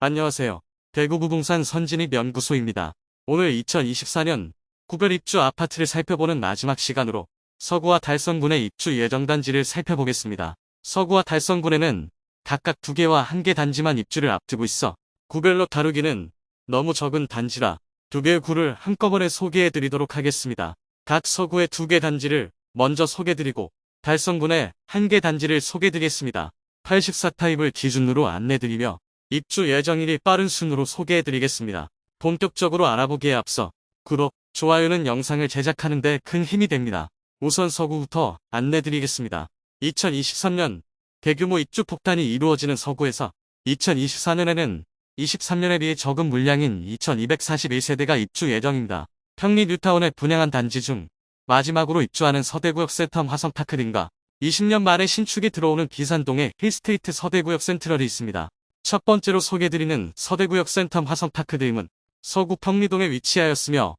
안녕하세요. 대구 부동산 선진입연구소입니다. 오늘 2024년 구별 입주 아파트를 살펴보는 마지막 시간으로 서구와 달성군의 입주 예정 단지를 살펴보겠습니다. 서구와 달성군에는 각각 2개와 1개 단지만 입주를 앞두고 있어 구별로 다루기는 너무 적은 단지라 2개의 구를 한꺼번에 소개해드리도록 하겠습니다. 각 서구의 2개 단지를 먼저 소개드리고 달성군의 1개 단지를 소개드리겠습니다. 84타입을 기준으로 안내드리며 입주 예정일이 빠른 순으로 소개해드리겠습니다. 본격적으로 알아보기에 앞서 구독, 좋아요는 영상을 제작하는 데 큰 힘이 됩니다. 우선 서구부터 안내드리겠습니다. 2023년 대규모 입주 폭탄이 이루어지는 서구에서 2024년에는 23년에 비해 적은 물량인 2241세대가 입주 예정입니다. 평리 뉴타운에 분양한 단지 중 마지막으로 입주하는 서대구역 센텀 화성파크 등과 20년 만에 신축이 들어오는 비산동의 힐스테이트 서대구역 센트럴이 있습니다. 첫 번째로 소개드리는 서대구역 센텀 화성파크 드림은 서구 평리동에 위치하였으며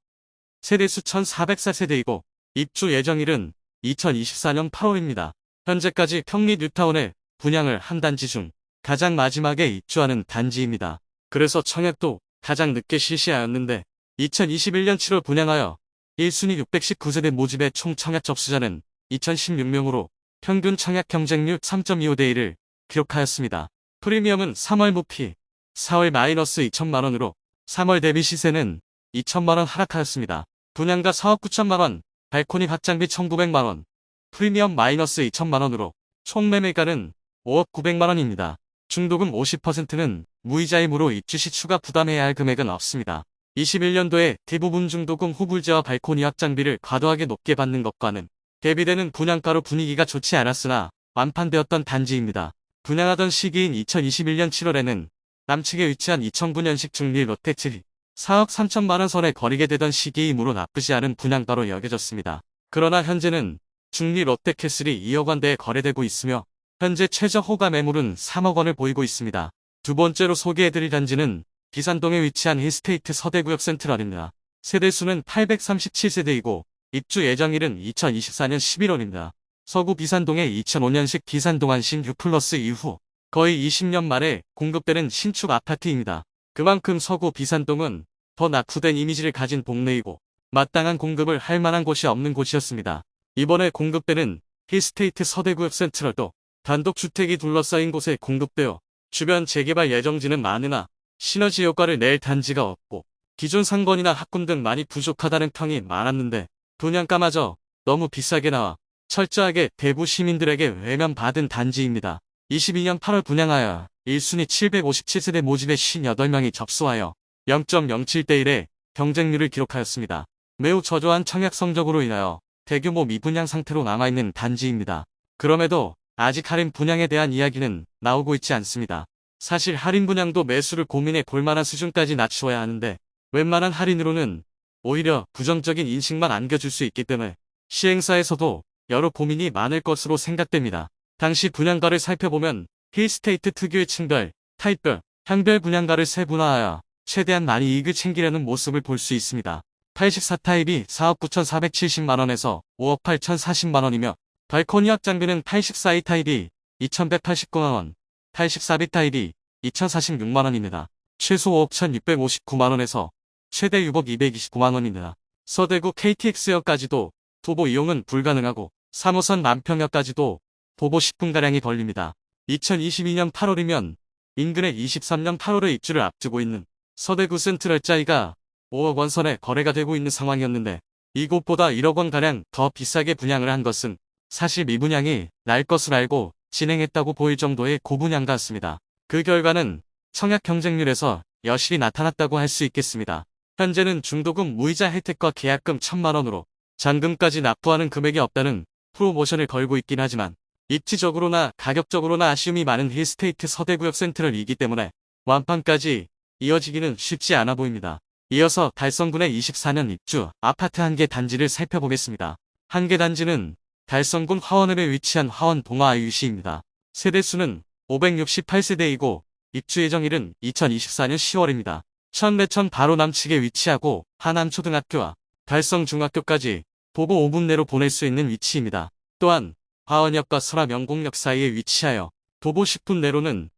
세대수 1404세대이고 입주 예정일은 2024년 8월입니다. 현재까지 평리 뉴타운에 분양을 한 단지 중 가장 마지막에 입주하는 단지입니다. 그래서 청약도 가장 늦게 실시하였는데 2021년 7월 분양하여 1순위 619세대 모집의 총 청약 접수자는 2016명으로 평균 청약 경쟁률 3.25대 1을 기록하였습니다. 프리미엄은 3월 무피, 4월 마이너스 2천만원으로 3월 대비 시세는 2천만원 하락하였습니다. 분양가 4억 9천만원, 발코니 확장비 1,900만원, 프리미엄 마이너스 2천만원으로 총 매매가는 5억 900만원입니다. 중도금 50%는 무이자이므로 입주 시 추가 부담해야 할 금액은 없습니다. 21년도에 대부분 중도금 후불제와 발코니 확장비를 과도하게 높게 받는 것과는 대비되는 분양가로 분위기가 좋지 않았으나 완판되었던 단지입니다. 분양하던 시기인 2021년 7월에는 남측에 위치한 2009년식 중리 롯데칠이 4억 3천만원 선에 거리게 되던 시기이므로 나쁘지 않은 분양가로 여겨졌습니다. 그러나 현재는 중리 롯데캐슬이 2억 원대에 거래되고 있으며 현재 최저 호가 매물은 3억 원을 보이고 있습니다. 두 번째로 소개해드릴 단지는 비산동에 위치한 힐스테이트 서대구역 센트럴입니다. 세대수는 837세대이고 입주 예정일은 2024년 11월입니다. 서구 비산동의 2005년식 비산동안신 U+ 이후 거의 20년 만에 공급되는 신축 아파트입니다. 그만큼 서구 비산동은 더 낙후된 이미지를 가진 동네이고 마땅한 공급을 할 만한 곳이 없는 곳이었습니다. 이번에 공급되는 힐스테이트 서대구역 센트럴도 단독주택이 둘러싸인 곳에 공급되어 주변 재개발 예정지는 많으나 시너지 효과를 낼 단지가 없고 기존 상권이나 학군 등 많이 부족하다는 평이 많았는데 분양가마저 너무 비싸게 나와 철저하게 대구 시민들에게 외면받은 단지입니다. 22년 8월 분양하여 1순위 757세대 모집에 58명이 접수하여 0.07대 1의 경쟁률을 기록하였습니다. 매우 저조한 청약 성적으로 인하여 대규모 미분양 상태로 남아있는 단지입니다. 그럼에도 아직 할인 분양에 대한 이야기는 나오고 있지 않습니다. 사실 할인 분양도 매수를 고민해 볼만한 수준까지 낮추어야 하는데 웬만한 할인으로는 오히려 부정적인 인식만 안겨줄 수 있기 때문에 시행사에서도 여러 고민이 많을 것으로 생각됩니다. 당시 분양가를 살펴보면 힐스테이트 특유의 층별, 타입별, 향별 분양가를 세분화하여 최대한 많이 이익을 챙기려는 모습을 볼 수 있습니다. 84타입이 4억 9,470만원에서 5억 8,040만원이며 발코니 확장비는 84이 타입이 2,189만원, 84B 타입이 2,046만원입니다. 최소 5억 1,659만원에서 최대 6억 229만원입니다. 서대구 KTX역까지도 도보 이용은 불가능하고 3호선 남평역까지도 도보 10분가량이 걸립니다. 2022년 8월이면 인근의 23년 8월의 입주를 앞두고 있는 서대구 센트럴짜이가 5억 원 선에 거래가 되고 있는 상황이었는데 이곳보다 1억 원가량 더 비싸게 분양을 한 것은 사실 미분양이 날 것을 알고 진행했다고 보일 정도의 고분양가였습니다. 그 결과는 청약 경쟁률에서 여실히 나타났다고 할 수 있겠습니다. 현재는 중도금 무이자 혜택과 계약금 1,000만원으로 잔금까지 납부하는 금액이 없다는 프로모션을 걸고 있긴 하지만 입지적으로나 가격적으로나 아쉬움이 많은 힐스테이트 서대구역 센트럴이기 때문에 완판까지 이어지기는 쉽지 않아 보입니다. 이어서 달성군의 24년 입주 아파트 1개 단지를 살펴보겠습니다. 1개 단지는 달성군 화원읍에 위치한 화원 동아아유시입니다. 세대수는 568세대이고 입주 예정일은 2024년 10월입니다. 천내천 바로 남측에 위치하고 하남초등학교와 달성중학교까지 도보 5분 내로 보낼 수 있는 위치입니다. 또한 화원역과 설암영곡역 사이에 위치하여 도보 10분 내로는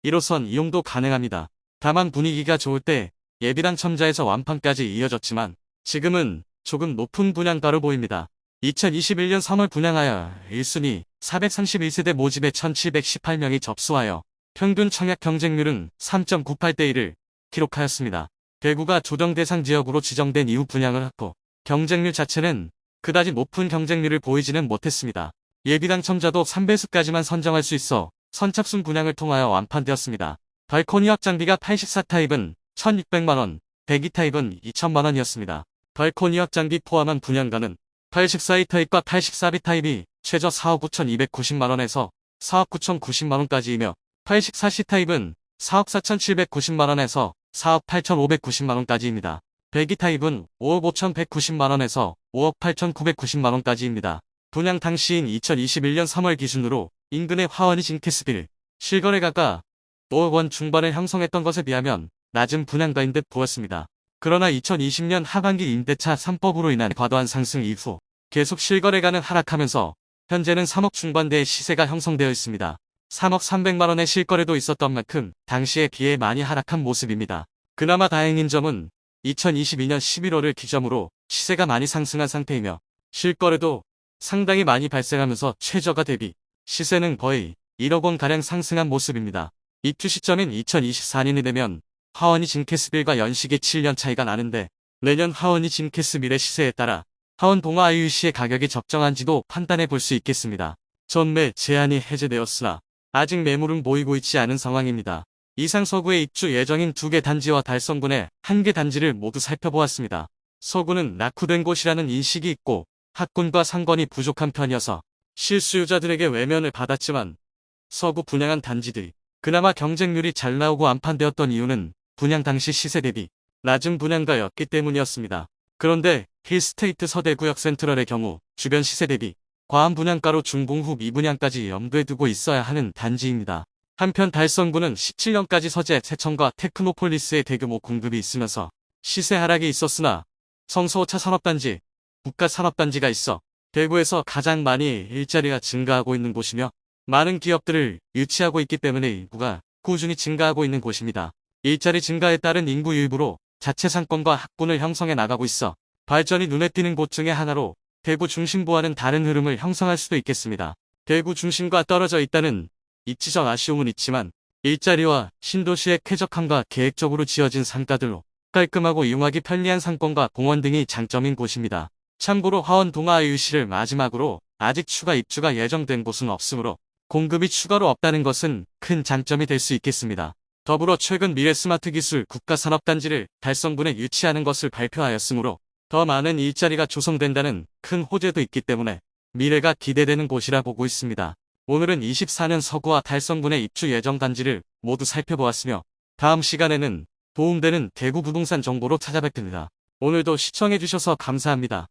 1호선 이용도 가능합니다. 다만 분위기가 좋을 때 예비당 첨자에서 완판까지 이어졌지만 지금은 조금 높은 분양가로 보입니다. 2021년 3월 분양하여 1순위 431세대 모집에 1718명이 접수하여 평균 청약 경쟁률은 3.98대 1을 기록하였습니다. 대구가 조정 대상 지역으로 지정된 이후 분양을 했고 경쟁률 자체는 그다지 높은 경쟁률을 보이지는 못했습니다. 예비당 첨자도 3배수까지만 선정할 수 있어 선착순 분양을 통하여 완판되었습니다. 발코니 확장비가 84타입은 1600만원, 102타입은 2000만원이었습니다. 발코니 확장비 포함한 분양가는 84이 타입과 84B 타입이 최저 4억 9290만원에서 4억 9090만원까지이며 84C 타입은 4억 4790만원에서 4억 8590만원까지입니다. 102 타입은 5억 5190만원에서 5억 8990만원까지입니다. 분양 당시인 2021년 3월 기준으로 인근의 화원이 징케스빌 실거래가가 5억 원 중반을 형성했던 것에 비하면 낮은 분양가인 듯 보였습니다. 그러나 2020년 하반기 임대차 3법으로 인한 과도한 상승 이후 계속 실거래가는 하락하면서 현재는 3억 중반대의 시세가 형성되어 있습니다. 3억 300만원의 실거래도 있었던 만큼 당시에 비해 많이 하락한 모습입니다. 그나마 다행인 점은 2022년 11월을 기점으로 시세가 많이 상승한 상태이며 실거래도 상당히 많이 발생하면서 최저가 대비 시세는 거의 1억 원가량 상승한 모습입니다. 입주 시점인 2024년이 되면 하원이 징케스빌과 연식이 7년 차이가 나는데 내년 하원이 징케스빌의 시세에 따라 하원 동아 IUC의 가격이 적정한지도 판단해 볼 수 있겠습니다. 전매 제한이 해제되었으나 아직 매물은 모이고 있지 않은 상황입니다. 이상 서구에 입주 예정인 2개 단지와 달성군의 1개 단지를 모두 살펴보았습니다. 서구는 낙후된 곳이라는 인식이 있고 학군과 상권이 부족한 편이어서 실수요자들에게 외면을 받았지만 서구 분양한 단지들이 그나마 경쟁률이 잘 나오고 완판되었던 이유는 분양 당시 시세 대비 낮은 분양가였기 때문이었습니다. 그런데 힐스테이트 서대구역 센트럴의 경우 주변 시세 대비 과한 분양가로 중공후 미분양까지 염두에 두고 있어야 하는 단지입니다. 한편 달성구는 17년까지 서재, 세청과 테크노폴리스의 대규모 공급이 있으면서 시세 하락이 있었으나 성서 5차 산업단지, 국가산업단지가 있어 대구에서 가장 많이 일자리가 증가하고 있는 곳이며 많은 기업들을 유치하고 있기 때문에 인구가 꾸준히 증가하고 있는 곳입니다. 일자리 증가에 따른 인구 유입으로 자체 상권과 학군을 형성해 나가고 있어 발전이 눈에 띄는 곳 중에 하나로 대구 중심부와는 다른 흐름을 형성할 수도 있겠습니다. 대구 중심과 떨어져 있다는 입지적 아쉬움은 있지만 일자리와 신도시의 쾌적함과 계획적으로 지어진 상가들로 깔끔하고 이용하기 편리한 상권과 공원 등이 장점인 곳입니다. 참고로 화원 동아 IUC를 마지막으로 아직 추가 입주가 예정된 곳은 없으므로 공급이 추가로 없다는 것은 큰 장점이 될 수 있겠습니다. 더불어 최근 미래스마트 기술 국가산업단지를 달성군에 유치하는 것을 발표하였으므로 더 많은 일자리가 조성된다는 큰 호재도 있기 때문에 미래가 기대되는 곳이라 보고 있습니다. 오늘은 24년 서구와 달성군의 입주 예정 단지를 모두 살펴보았으며 다음 시간에는 도움되는 대구 부동산 정보로 찾아뵙겠습니다. 오늘도 시청해주셔서 감사합니다.